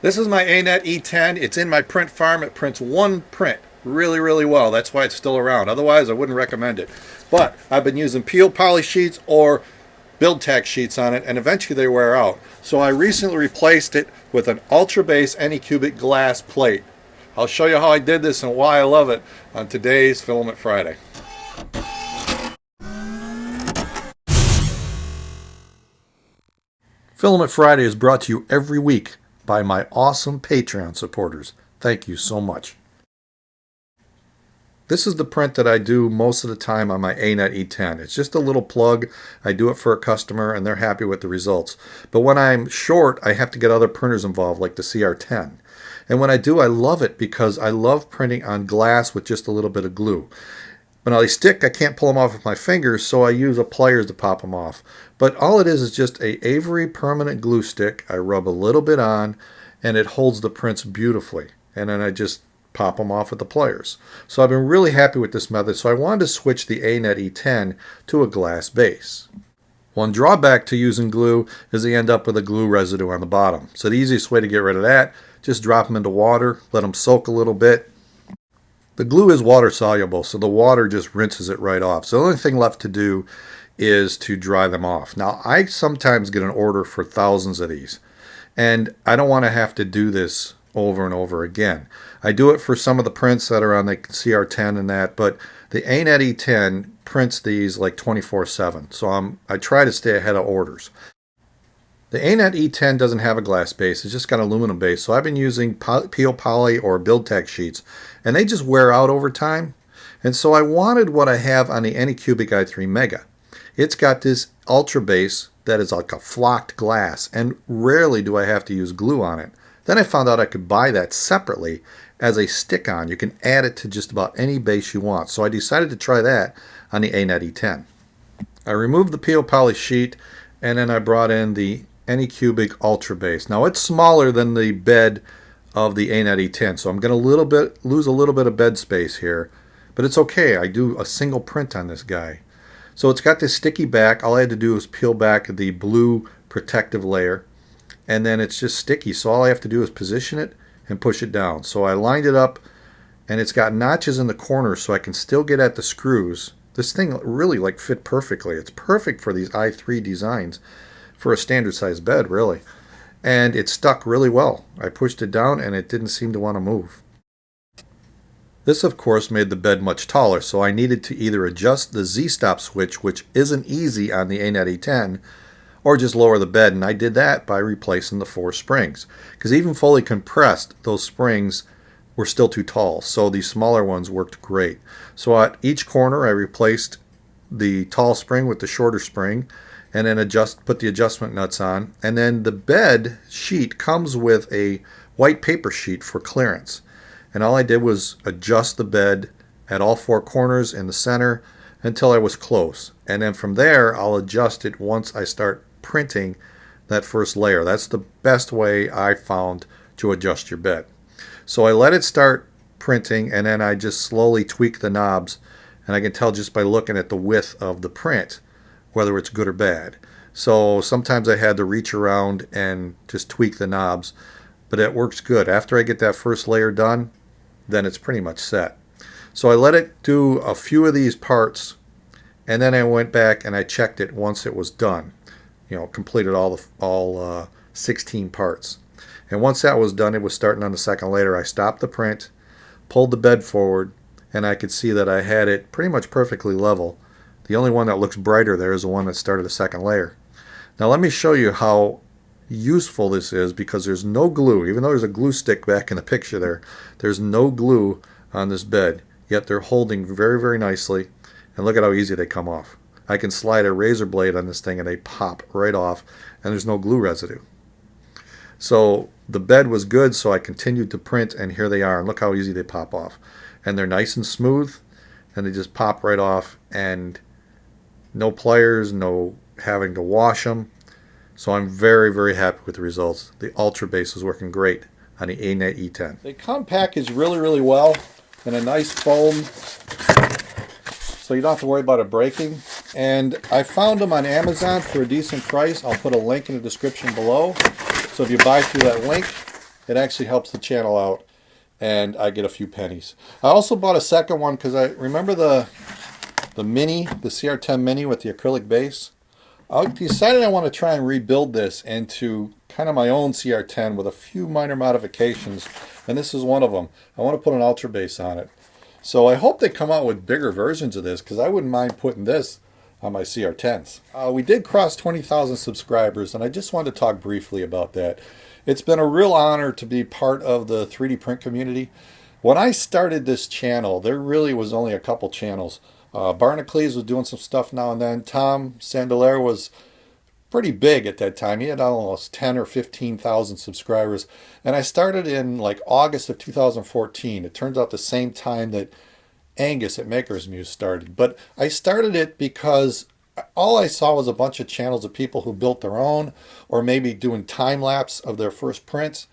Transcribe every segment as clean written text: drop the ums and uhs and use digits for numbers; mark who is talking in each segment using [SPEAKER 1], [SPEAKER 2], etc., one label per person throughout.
[SPEAKER 1] This is my Anet E10. It's in my print farm. It prints one print really, really well. That's why it's still around. Otherwise, I wouldn't recommend it. But I've been using peel poly sheets or build tack sheets on it, and eventually they wear out. So I recently replaced it with an Ultrabase Anycubic glass plate. I'll show you how I did this and why I love it on today's Filament Friday. Filament Friday is brought to you every week by my awesome Patreon supporters. Thank you so much. This is the print that I do most of the time on my Anet E10. It's just a little plug. I do it for a customer and they're happy with the results. But when I'm short, I have to get other printers involved, like the CR10. And when I do, I love it because I love printing on glass with just a little bit of glue. When they stick, I can't pull them off with my fingers, so I use a pliers to pop them off. But all it is just a Avery permanent glue stick. I rub a little bit on, and it holds the prints beautifully. And then I just pop them off with the pliers. So I've been really happy with this method, so I wanted to switch the Anet E10 to a glass base. One drawback to using glue is you end up with a glue residue on the bottom. So the easiest way to get rid of that, just drop them into water, let them soak a little bit. The glue is water soluble, so the water just rinses it right off. So the only thing left to do is to dry them off. Now, I sometimes get an order for thousands of these, and I don't want to have to do this over and over again. I do it for some of the prints that are on the CR10 and that, but the Anet E10 prints these like 24/7, so I try to stay ahead of orders. The Anet E10 doesn't have a glass base, it's just got an aluminum base, so I've been using peel poly or build tack sheets, and they just wear out over time. And so I wanted what I have on the Anycubic I3 Mega. It's got this ultra base that is like a flocked glass, and rarely do I have to use glue on it. Then I found out I could buy that separately as a stick-on. You can add it to just about any base you want, so I decided to try that on the Anet E10. I removed the peel poly sheet, and then I brought in the Anycubic Ultrabase. Now it's smaller than the bed of the Anet E10, so I'm going to lose a little bit of bed space here, but it's okay. I do a single print on this guy. So it's got this sticky back. All I had to do was peel back the blue protective layer, and then it's just sticky, so all I have to do is position it and push it down. So I lined it up, and it's got notches in the corners so I can still get at the screws. This thing really fit perfectly. It's perfect for these i3 designs, for a standard size bed, really. And it stuck really well. I pushed it down and it didn't seem to want to move. This, of course, made the bed much taller, so I needed to either adjust the Z-stop switch, which isn't easy on the Anet E10, or just lower the bed, and I did that by replacing the 4 springs. Because even fully compressed, those springs were still too tall, so these smaller ones worked great. So at each corner I replaced the tall spring with the shorter spring, and then put the adjustment nuts on. And then the bed sheet comes with a white paper sheet for clearance. And all I did was adjust the bed at all 4 corners in the center until I was close. And then from there, I'll adjust it once I start printing that first layer. That's the best way I found to adjust your bed. So I let it start printing, and then I just slowly tweak the knobs. And I can tell just by looking at the width of the print whether it's good or bad. So sometimes I had to reach around and just tweak the knobs, but it works good. After I get that first layer done, then it's pretty much set. So I let it do a few of these parts, and then I went back and I checked it once it was done. Completed all 16 parts. And once that was done, it was starting on the second layer. I stopped the print, pulled the bed forward, and I could see that I had it pretty much perfectly level. The only one that looks brighter there is the one that started the second layer. Now let me show you how useful this is, because there's no glue. Even though there's a glue stick back in the picture there, there's no glue on this bed, yet they're holding very, very nicely. And look at how easy they come off. I can slide a razor blade on this thing and they pop right off, and there's no glue residue. So the bed was good, so I continued to print, and here they are. And look how easy they pop off. And they're nice and smooth, and they just pop right off, and no pliers, no having to wash them. So I'm very, very happy with the results. The Ultra Base is working great on the Anet E10. They come packaged really, really well in a nice foam, so you don't have to worry about it breaking. And I found them on Amazon for a decent price. I'll put a link in the description below. So if you buy through that link, It actually helps the channel out, and I get a few pennies. I also bought a second one because I remember the Mini, the CR10 Mini with the acrylic base. I decided I want to try and rebuild this into kind of my own CR10 with a few minor modifications, and this is one of them. I want to put an Ultrabase on it. So I hope they come out with bigger versions of this, because I wouldn't mind putting this on my CR10s. We did cross 20,000 subscribers, and I just wanted to talk briefly about that. It's been a real honor to be part of the 3D print community. When I started this channel, there really was only a couple channels. Barnacles was doing some stuff now and then. Tom Sandelaire was pretty big at that time. He had almost 10 or 15,000 subscribers. And I started in like August of 2014. It turns out the same time that Angus at Maker's Muse started. But I started it because all I saw was a bunch of channels of people who built their own, or maybe doing time lapse of their first prints.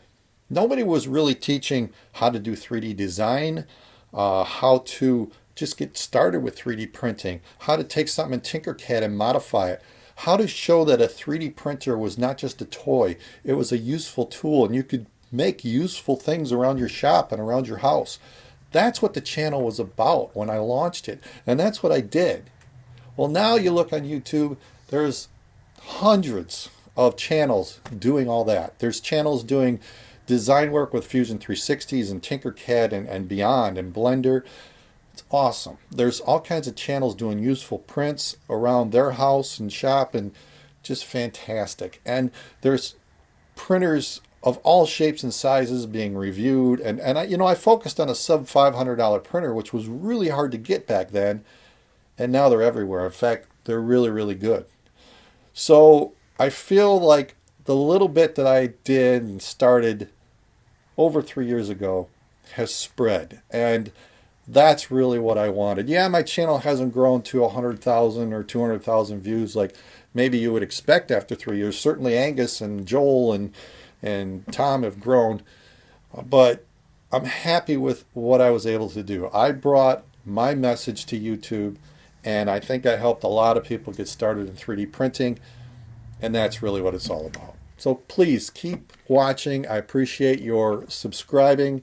[SPEAKER 1] Nobody was really teaching how to do 3D design, how to just get started with 3D printing, how to take something in Tinkercad and modify it, how to show that a 3D printer was not just a toy, it was a useful tool, and you could make useful things around your shop and around your house. That's what the channel was about when I launched it, and that's what I did. Well, now you look on YouTube, there's hundreds of channels doing all that. There's channels doing design work with Fusion 360s and Tinkercad and beyond, and Blender. It's awesome. There's all kinds of channels doing useful prints around their house and shop, and just fantastic. And there's printers of all shapes and sizes being reviewed. And I focused on a sub $500 printer, which was really hard to get back then. And now they're everywhere. In fact, they're really, really good. So I feel like the little bit that I did and started over 3 years ago has spread. And that's really what I wanted. Yeah, my channel hasn't grown to 100,000 or 200,000 views like maybe you would expect after 3 years. Certainly Angus and Joel and Tom have grown. But I'm happy with what I was able to do. I brought my message to YouTube, and I think I helped a lot of people get started in 3D printing, and that's really what it's all about. So please keep watching. I appreciate your subscribing.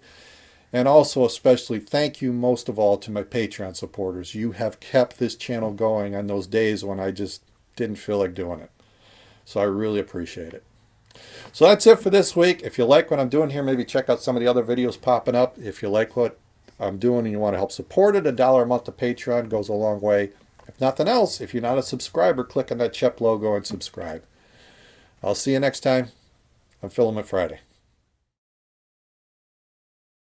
[SPEAKER 1] And also especially thank you most of all to my Patreon supporters. You have kept this channel going on those days when I just didn't feel like doing it. So I really appreciate it. So that's it for this week. If you like what I'm doing here, maybe check out some of the other videos popping up. If you like what I'm doing and you want to help support it, $1 a month to Patreon goes a long way. If nothing else, if you're not a subscriber, click on that Shep logo and subscribe. I'll see you next time on Filament Friday.